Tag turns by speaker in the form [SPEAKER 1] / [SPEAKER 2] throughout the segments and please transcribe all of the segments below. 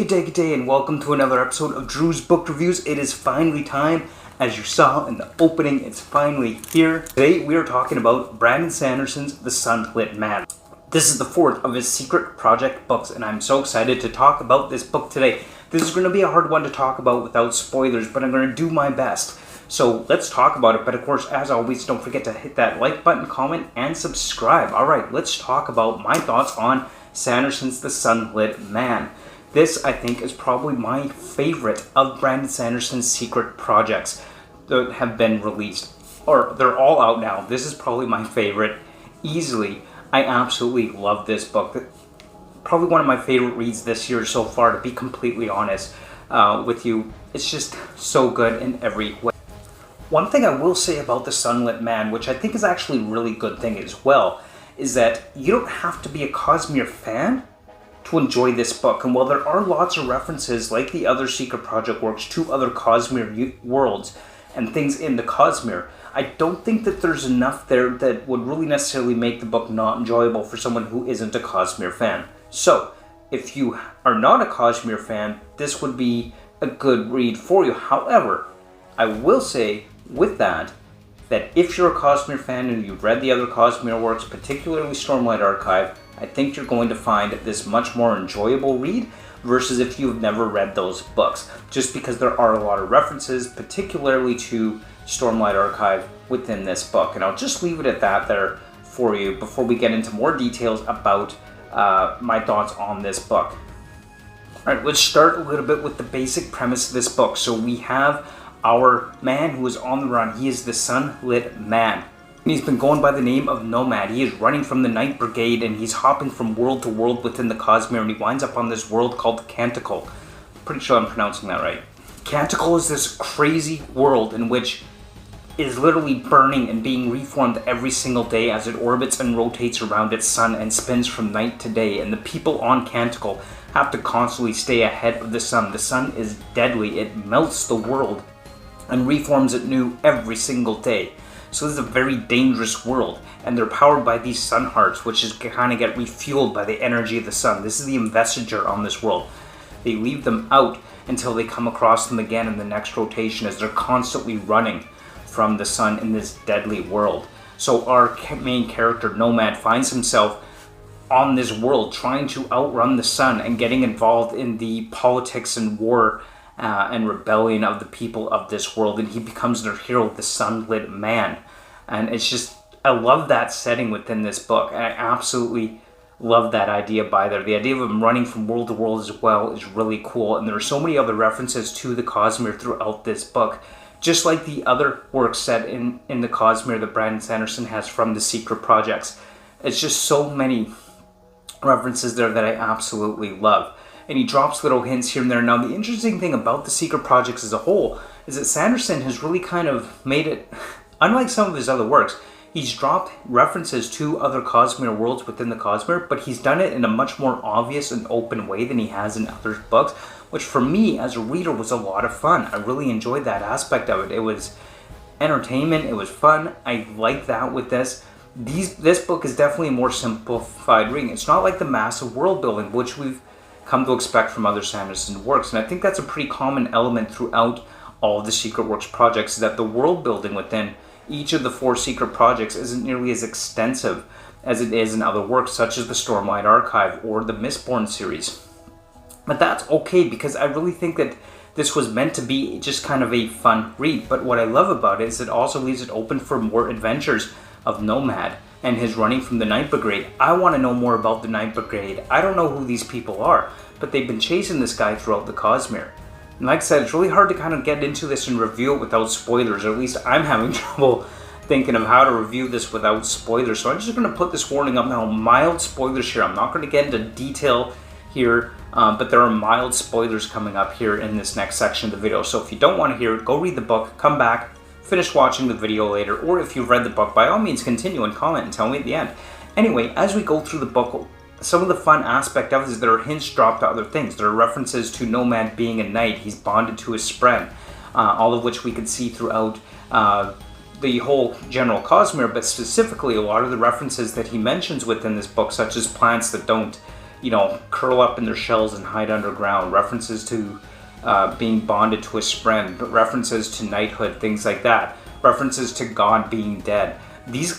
[SPEAKER 1] Good day, and welcome to another episode of Drew's Book Reviews. It is finally time. As you saw in the opening, it's finally here. Today we are talking about Brandon Sanderson's The Sunlit Man. This is the fourth of his secret project books, and I'm so excited to talk about this book today. This is going to be a hard one to talk about without spoilers, but I'm going to do my best. So let's talk about it, but of course, as always, don't forget to hit that like button, comment, and subscribe. Alright, let's talk about my thoughts on Sanderson's The Sunlit Man. This, I think, is probably my favorite of Brandon Sanderson's secret projects that have been released. Or, they're all out now. This is probably my favorite, easily. I absolutely love this book. Probably one of my favorite reads this year so far, to be completely honest with you. It's just so good in every way. One thing I will say about The Sunlit Man, which I think is actually a really good thing as well, is that you don't have to be a Cosmere fan to enjoy this book. And while there are lots of references, like the other secret project works, to other Cosmere worlds and things in the Cosmere, I don't think that there's enough there that would really necessarily make the book not enjoyable for someone who isn't a Cosmere fan. So, if you are not a Cosmere fan, this would be a good read for you. However, I will say with that if you're a Cosmere fan and you've read the other Cosmere works, particularly Stormlight Archive, I think you're going to find this much more enjoyable read versus if you've never read those books, just because there are a lot of references, particularly to Stormlight Archive within this book. And I'll just leave it at that there for you before we get into more details about my thoughts on this book. Alright, let's start a little bit with the basic premise of this book. So we have our man who is on the run. He is the Sunlit Man. He's been going by the name of Nomad. He is running from the Night Brigade, and he's hopping from world to world within the Cosmere, and he winds up on this world called Canticle. Pretty sure I'm pronouncing that right. Canticle is this crazy world in which is literally burning and being reformed every single day as it orbits and rotates around its sun and spins from night to day. And the people on Canticle have to constantly stay ahead of the sun. The sun is deadly. It melts the world and reforms it new every single day. So this is a very dangerous world, and they're powered by these sun hearts, which is kind of get refueled by the energy of the sun. This is the investiture on this world. They leave them out until they come across them again in the next rotation, as they're constantly running from the sun in this deadly world. So our main character, Nomad, finds himself on this world trying to outrun the sun and getting involved in the politics and war and rebellion of the people of this world, and he becomes their hero, the Sunlit Man. And it's just, I love that setting within this book, and I absolutely love that idea by there. The idea of him running from world to world as well is really cool, and there are so many other references to the Cosmere throughout this book, just like the other works set in the Cosmere that Brandon Sanderson has from the Secret Projects. It's just so many references there that I absolutely love. And he drops little hints here and there. Now, the interesting thing about the Secret Projects as a whole is that Sanderson has really kind of made it, unlike some of his other works, he's dropped references to other Cosmere worlds within the Cosmere, but he's done it in a much more obvious and open way than he has in other books, which for me as a reader was a lot of fun. I really enjoyed that aspect of it. It was entertainment, it was fun. I like that with this. This book is definitely a more simplified reading. It's not like the massive world building, which we've come to expect from other Sanderson works, and I think that's a pretty common element throughout all of the Secret Works projects, is that the world building within each of the 4 Secret Projects isn't nearly as extensive as it is in other works, such as the Stormlight Archive or the Mistborn series. But that's okay, because I really think that this was meant to be just kind of a fun read. But what I love about it is it also leaves it open for more adventures of Nomad and his running from the Night Brigade. I want to know more about the Night Brigade. I don't know who these people are, but they've been chasing this guy throughout the Cosmere. And like I said, it's really hard to kind of get into this and review it without spoilers, or at least I'm having trouble thinking of how to review this without spoilers. So I'm just going to put this warning up now, mild spoilers here. I'm not going to get into detail here, but there are mild spoilers coming up here in this next section of the video. So if you don't want to hear it, go read the book, come back, finish watching the video later, or if you've read the book, by all means continue and comment and tell me at the end. Anyway, as we go through the book, some of the fun aspect of it is there are hints dropped to other things. There are references to Nomad being a knight. He's bonded to his spren, all of which we could see throughout the whole general Cosmere, but specifically a lot of the references that he mentions within this book, such as plants that don't, curl up in their shells and hide underground, references to being bonded to a spren, but references to knighthood, things like that, references to God being dead.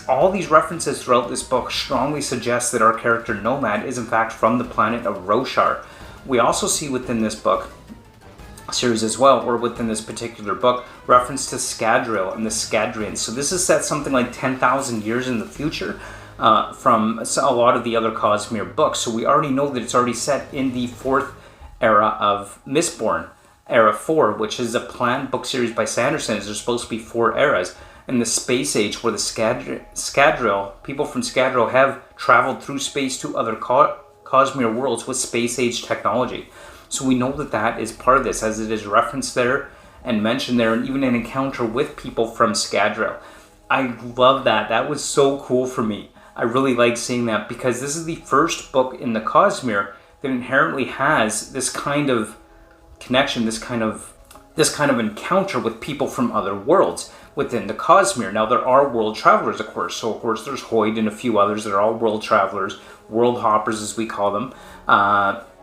[SPEAKER 1] All these references throughout this book strongly suggest that our character Nomad is in fact from the planet of Roshar. We also see within this book series as well, or within this particular book, reference to Scadrial and the Scadrians. So this is set something like 10,000 years in the future from a lot of the other Cosmere books. So we already know that it's already set in the 4th era of Mistborn, Era 4, which is a planned book series by Sanderson. There's supposed to be 4 eras. In the space age, where the Scadrial, people from Scadrial have traveled through space to other Cosmere worlds with space age technology. So we know that that is part of this, as it is referenced there and mentioned there, and even an encounter with people from Scadrial. I love that. That was so cool for me. I really like seeing that, because this is the first book in the Cosmere that inherently has this kind of connection, this kind of encounter with people from other worlds within the Cosmere. Now, there are world travelers, of course. So, of course, there's Hoyd and a few others that are all world travelers, world hoppers as we call them,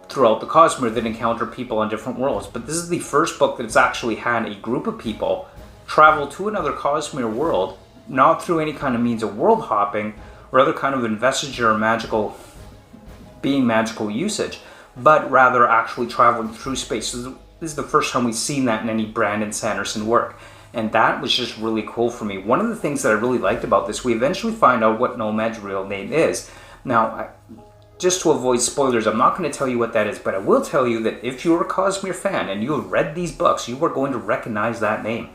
[SPEAKER 1] throughout the Cosmere that encounter people on different worlds. But this is the first book that's actually had a group of people travel to another Cosmere world, not through any kind of means of world hopping or other kind of investiture or magical usage, but rather actually traveling through space. So this is the first time we've seen that in any Brandon Sanderson work. And that was just really cool for me. One of the things that I really liked about this, we eventually find out what Nomad's real name is. Now, just to avoid spoilers, I'm not going to tell you what that is, but I will tell you that if you're a Cosmere fan and you have read these books, you are going to recognize that name.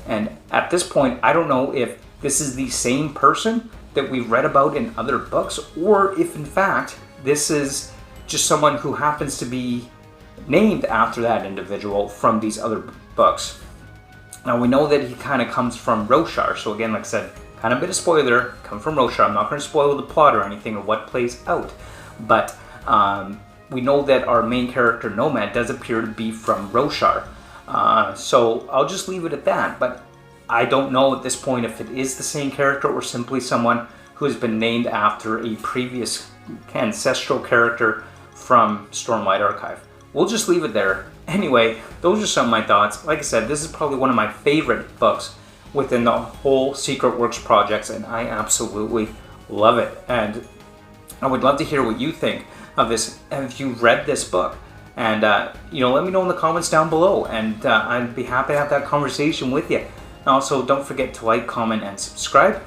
[SPEAKER 1] And at this point, I don't know if this is the same person that we've read about in other books, or if in fact this is just someone who happens to be named after that individual from these other books. Now we know that he kind of comes from Roshar, so again, like I said, kind of a bit of spoiler, come from Roshar. I'm not going to spoil the plot or anything or what plays out, but we know that our main character, Nomad, does appear to be from Roshar. So I'll just leave it at that, but I don't know at this point if it is the same character or simply someone who has been named after a previous ancestral character from Stormlight Archive. We'll just leave it there. Anyway, those are some of my thoughts. Like I said, this is probably one of my favorite books within the whole Secret Works projects, and I absolutely love it. And I would love to hear what you think of this, if you've read this book. And, let me know in the comments down below, and I'd be happy to have that conversation with you. And also, don't forget to like, comment, and subscribe,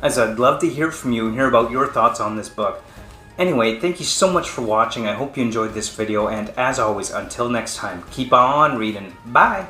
[SPEAKER 1] as I'd love to hear from you and hear about your thoughts on this book. Anyway, thank you so much for watching. I hope you enjoyed this video, and as always, until next time, keep on reading. Bye!